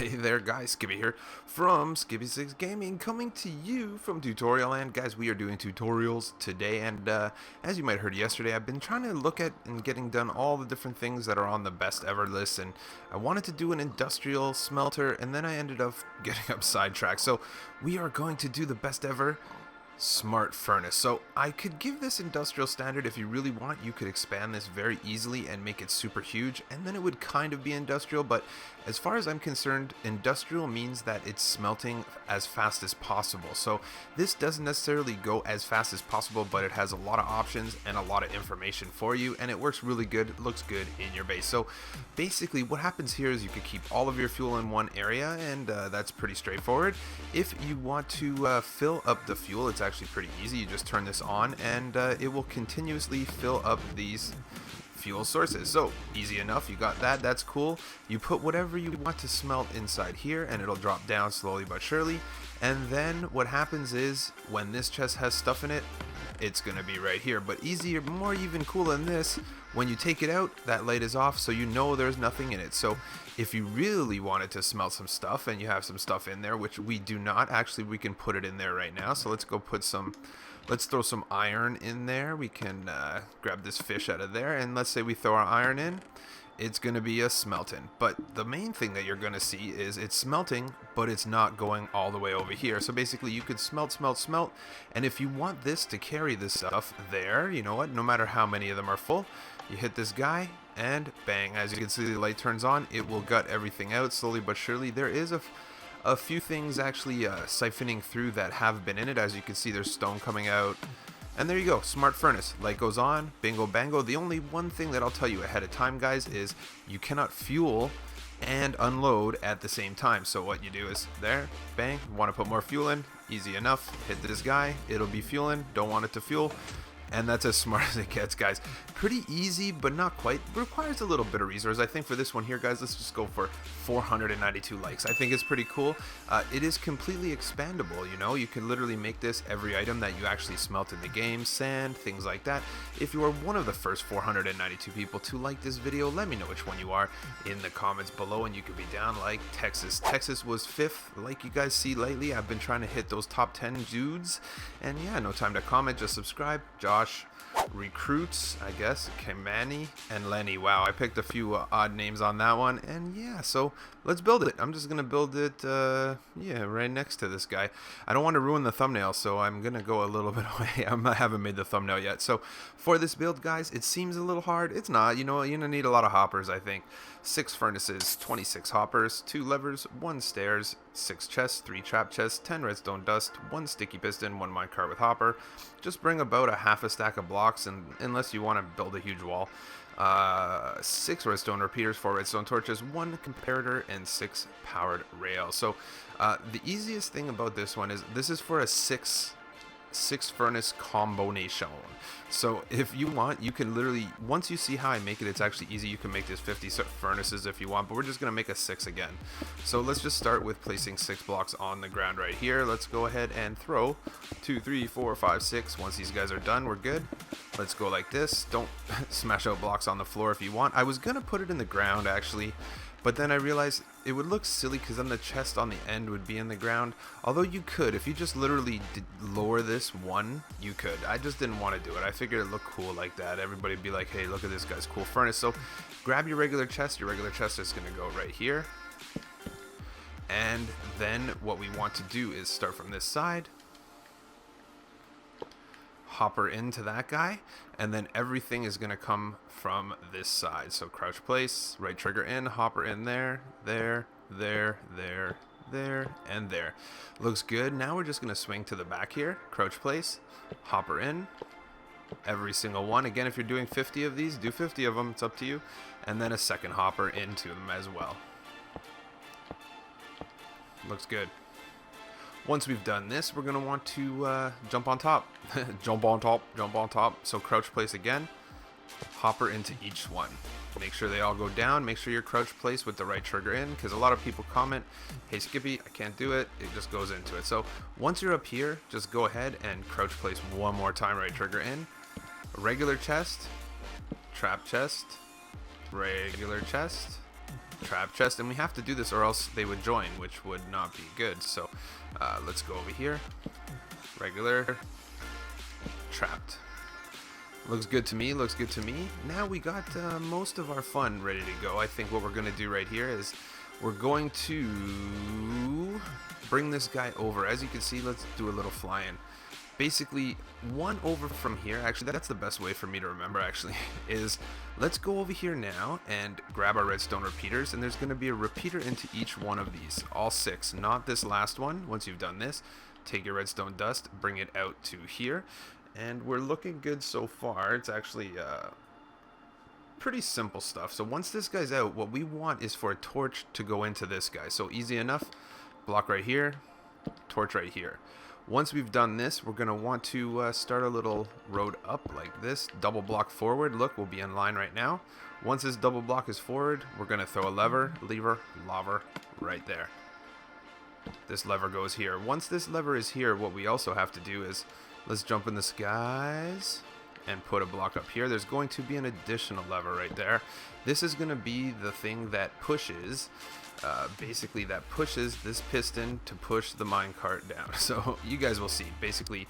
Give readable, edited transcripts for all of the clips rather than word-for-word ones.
Hey there guys, Skippy here from Skippy6 Gaming, coming to you from Tutorial Land. Guys, we are doing tutorials today, and as you might have heard yesterday, I've been trying to look at and getting done all the different things that are on the best ever list, and I wanted to do an industrial smelter, and then I ended up getting up sidetracked. So we are going to do the best ever smart furnace. So I could give this industrial standard. If you really want, you could expand this very easily and make it super huge, and then it would kind of be industrial. But as far as I'm concerned, industrial means that it's smelting as fast as possible. So this doesn't necessarily go as fast as possible, but it has a lot of options and a lot of information for you, and it works really good. It looks good in your base. So basically what happens here is you could keep all of your fuel in one area, and that's pretty straightforward. If you want to fill up the fuel, it's actually pretty easy. You just turn this on and it will continuously fill up these fuel sources. So easy enough, you got that, that's cool. You put whatever you want to smelt inside here and it'll drop down slowly but surely. And then what happens is when this chest has stuff in it, it's gonna be right here. But easier, more even cooler than this, when you take it out, that light is off, so you know there's nothing in it. So if you really wanted to smelt some stuff and you have some stuff in there, which we do not, actually we can put it in there right now. So let's go put some, let's throw some iron in there. We can grab this fish out of there, and let's say we throw our iron in, it's going to be a smelting. But the main thing that you're going to see is it's smelting, but it's not going all the way over here. So basically you could smelt, and if you want this to carry this stuff there, you know what, no matter how many of them are full, you hit this guy and bang, as you can see the light turns on, it will gut everything out slowly but surely. There is a few things actually siphoning through that have been in it. As you can see, there's stone coming out. And there you go, smart furnace. Light goes on, bingo bango. The only one thing that I'll tell you ahead of time, guys, is you cannot fuel and unload at the same time. So what you do is there, bang, want to put more fuel in, easy enough, hit this guy, it'll be fueling, don't want it to fuel. And that's as smart as it gets, guys. Pretty easy, but not quite. Requires a little bit of resource. I think for this one here, guys, let's just go for 492 likes. I think it's pretty cool. It is completely expandable, you know. You can literally make this every item that you actually smelt in the game, sand, things like that. If you are one of the first 492 people to like this video, let me know which one you are in the comments below, and you could be down like Texas. Texas was 5th, like you guys see lately. I've been trying to hit those top 10 dudes, and yeah, no time to comment, just subscribe. Josh Recruits, I guess, Kamani, and Lenny. Wow, I picked a few odd names on that one, and yeah, so let's build it. I'm just gonna build it, yeah, right next to this guy. I don't want to ruin the thumbnail, so I'm gonna go a little bit away. I haven't made the thumbnail yet. So for this build, guys, it seems a little hard. It's not. You know, you're gonna need a lot of hoppers, I think. 6 furnaces, 26 hoppers, 2 levers, 1 stairs, 6 chests, 3 trap chests, 10 redstone dust, 1 sticky piston, 1 minecart with hopper. Just bring about a half a stack of blocks, and unless you want to build a huge wall. 6 redstone repeaters, 4 redstone torches, 1 comparator, and 6 powered rails. So the easiest thing about this one is this is for a 6 furnace combination. So if you want, you can literally, once you see how I make it, it's actually easy. You can make this 50 furnaces if you want, but we're just gonna make a 6 again. So let's just start with placing 6 blocks on the ground right here. Let's go ahead and throw 2, 3, 4, 5, 6. Once these guys are done, we're good. Let's go like this. Don't smash out blocks on the floor if you want. I was gonna put it in the ground actually, but then I realized it would look silly because then the chest on the end would be in the ground. Although you could, if you just literally lower this one, you could. I just didn't want to do it. I figured it looked cool like that. Everybody would be like, hey, look at this guy's cool furnace. So grab your regular chest. Your regular chest is going to go right here. And then what we want to do is start from this side. Hopper into that guy, and then everything is going to come from this side. So crouch place, right trigger in, hopper in there, there, and there. Looks good. Now we're just going to swing to the back here, crouch place, hopper in, every single one. Again, if you're doing 50 of these, do 50 of them, it's up to you. And then a second hopper into them as well. Looks good. Once we've done this, we're going to want to jump on top. Jump on top. So crouch place again. Hopper into each one. Make sure they all go down. Make sure you're crouch place with the right trigger in, because a lot of people comment, hey Skippy, I can't do it. It just goes into it. So once you're up here, just go ahead and crouch place one more time, right trigger in. Regular chest, trap chest, regular chest, trap chest, and we have to do this or else they would join, which would not be good. So let's go over here. Regular. Trapped. Looks good to me, looks good to me. Now we got most of our fun ready to go. I think what we're going to do right here is we're going to bring this guy over. As you can see, let's do a little fly-in. Basically, one over from here, actually that's the best way for me to remember actually, is let's go over here now and grab our redstone repeaters, and there's going to be a repeater into each one of these, all 6, not this last one. Once you've done this, take your redstone dust, bring it out to here, and we're looking good so far. It's actually pretty simple stuff. So once this guy's out, what we want is for a torch to go into this guy. So easy enough, block right here, torch right here. Once we've done this, we're going to want to start a little road up like this, double block forward. Look, we'll be in line right now. Once this double block is forward, we're going to throw a lever right there. This lever goes here. Once this lever is here, what we also have to do is let's jump in the skies and put a block up here. There's going to be an additional lever right there. This is going to be the thing that pushes, basically that pushes this piston to push the minecart down. So you guys will see. Basically,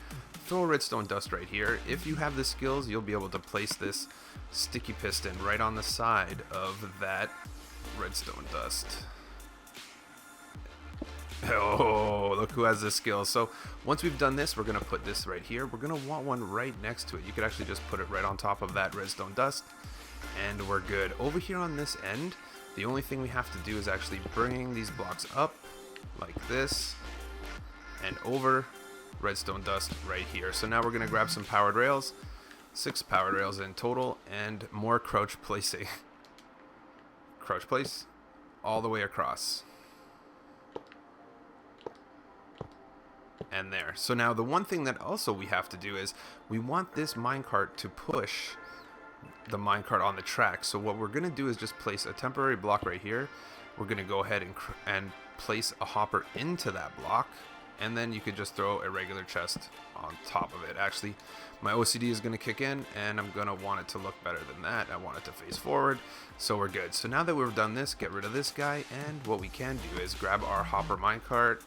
throw a redstone dust right here. If you have the skills, you'll be able to place this sticky piston right on the side of that redstone dust. Oh, look who has the skill. So once we've done this, we're going to put this right here. We're going to want one right next to it. You could actually just put it right on top of that redstone dust, and we're good. Over here on this end, the only thing we have to do is actually bring these blocks up like this and over, redstone dust right here. So now we're going to grab some powered rails, 6 powered rails in total, and more crouch placing. Crouch place all the way across. And there. So now the one thing that also we have to do is we want this minecart to push the minecart on the track. So what we're going to do is just place a temporary block right here. We're going to go ahead and place a hopper into that block, and then you could just throw a regular chest on top of it. Actually, my OCD is going to kick in, and I'm going to want it to look better than that. I want it to face forward, so we're good. So now that we've done this, get rid of this guy, and what we can do is grab our hopper minecart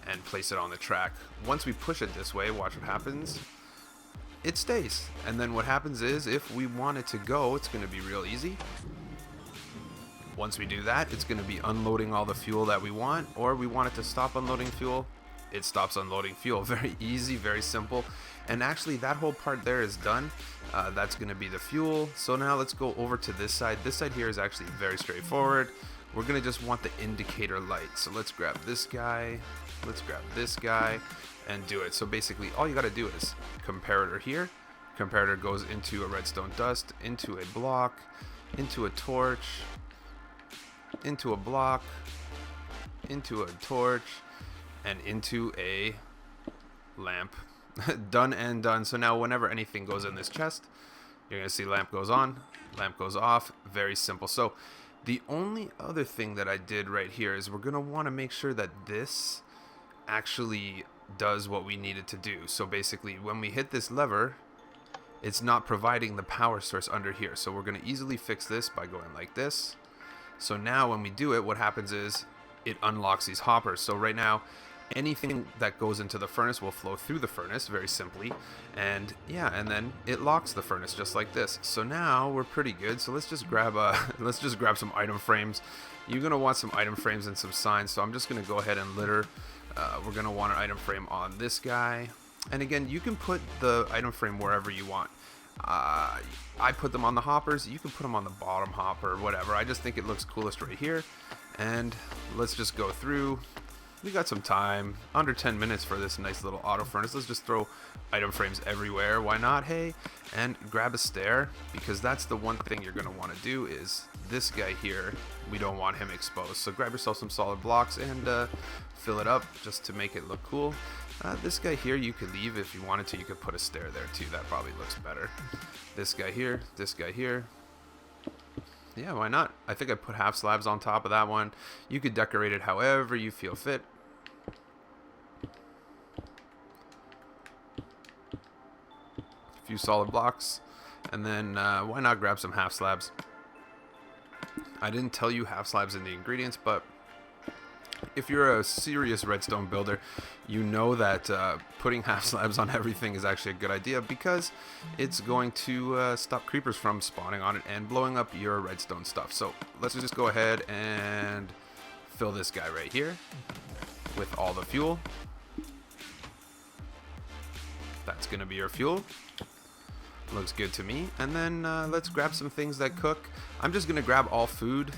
and place it on the track. Once we push it this way, watch what happens. It stays. And then what happens is, if we want it to go, it's going to be real easy. Once we do that, it's going to be unloading all the fuel that we want, or we want it to stop unloading fuel. It stops unloading fuel. Very easy, very simple. And actually, that whole part there is done. That's going to be the fuel. So now let's go over to this side. This side here is actually very straightforward. We're going to just want the indicator light. So let's grab this guy. Let's grab this guy and do it. So basically all you got to do is comparator here. Comparator goes into a redstone dust, into a block, into a torch, into a block, into a torch, and into a lamp. Done and done. So now whenever anything goes in this chest, you're going to see lamp goes on, lamp goes off. Very simple. So the only other thing that I did right here is we're going to want to make sure that this actually does what we need it to do. So basically, when we hit this lever, it's not providing the power source under here. So we're going to easily fix this by going like this. So now when we do it, what happens is it unlocks these hoppers. So right now, anything that goes into the furnace will flow through the furnace very simply, and yeah, and then it locks the furnace just like this. So now we're pretty good. So let's just grab some item frames. You're gonna want some item frames and some signs. So I'm just gonna go ahead and litter. We're gonna want an item frame on this guy, and again, you can put the item frame wherever you want. I put them on the hoppers. You can put them on the bottom hopper, whatever. I just think it looks coolest right here. And let's just go through. We got some time, under 10 minutes for this nice little auto furnace. Let's just throw item frames everywhere. Why not? Hey, and grab a stair, because that's the one thing you're going to want to do is this guy here. We don't want him exposed. So grab yourself some solid blocks and fill it up just to make it look cool. This guy here you could leave if you wanted to. You could put a stair there too. That probably looks better. This guy here, this guy here. Yeah, why not? I think I put half slabs on top of that one. You could decorate it however you feel fit. A few solid blocks. And then why not grab some half slabs? I didn't tell you half slabs in the ingredients, but if you're a serious redstone builder, you know that putting half slabs on everything is actually a good idea, because it's going to stop creepers from spawning on it and blowing up your redstone stuff. So let's just go ahead and fill this guy right here with all the fuel. That's going to be your fuel. Looks good to me. And then let's grab some things that cook. I'm just going to grab all food.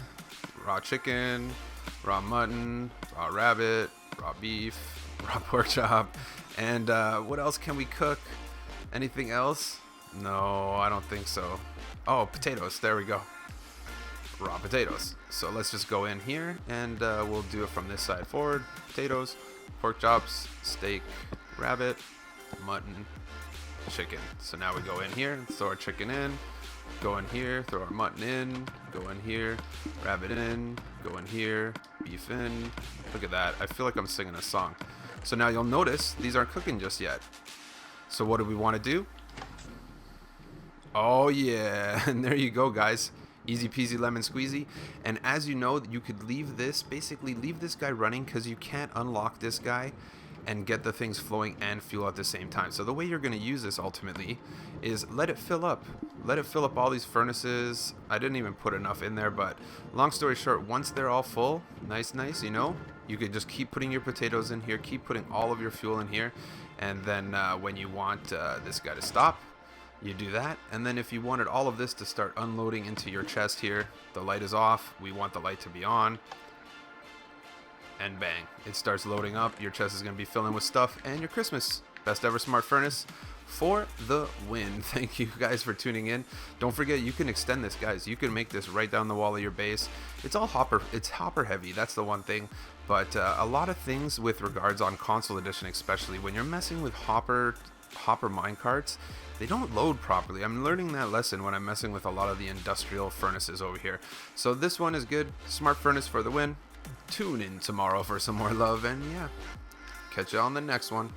Raw chicken, raw mutton, raw rabbit, raw beef, raw pork chop. And what else can we cook? Anything else? No, I don't think so. Oh, potatoes. There we go. Raw potatoes. So let's just go in here and we'll do it from this side forward. Potatoes, pork chops, steak, rabbit, mutton, chicken. So now we go in here and throw our chicken in, go in here, throw our mutton in, go in here, rabbit in, go in here, beef in. Look at that. I feel like I'm singing a song. So now you'll notice these aren't cooking just yet. So what do we want to do? Oh yeah, and there you go, guys. Easy peasy lemon squeezy. And as you know, you could leave this, basically leave this guy running, because you can't unlock this guy and get the things flowing and fuel at the same time. So the way you're going to use this ultimately is let it fill up. Let it fill up all these furnaces. I didn't even put enough in there, but long story short, once they're all full, nice, you know, you could just keep putting your potatoes in here, keep putting all of your fuel in here, and then when you want this guy to stop, you do that. And then if you wanted all of this to start unloading into your chest here, the light is off, we want the light to be on, and bang, it starts loading up. Your chest is going to be filling with stuff, and your Christmas best ever smart furnace for the win. Thank you guys for tuning in. Don't forget, you can extend this, guys. You can make this right down the wall of your base. It's all hopper, it's hopper heavy, that's the one thing. But a lot of things with regards on console edition, especially when you're messing with hopper minecarts, they don't load properly. I'm learning that lesson when I'm messing with a lot of the industrial furnaces over here. So this one is good. Smart furnace for the win. Tune in tomorrow for some more love, and yeah, catch you on the next one.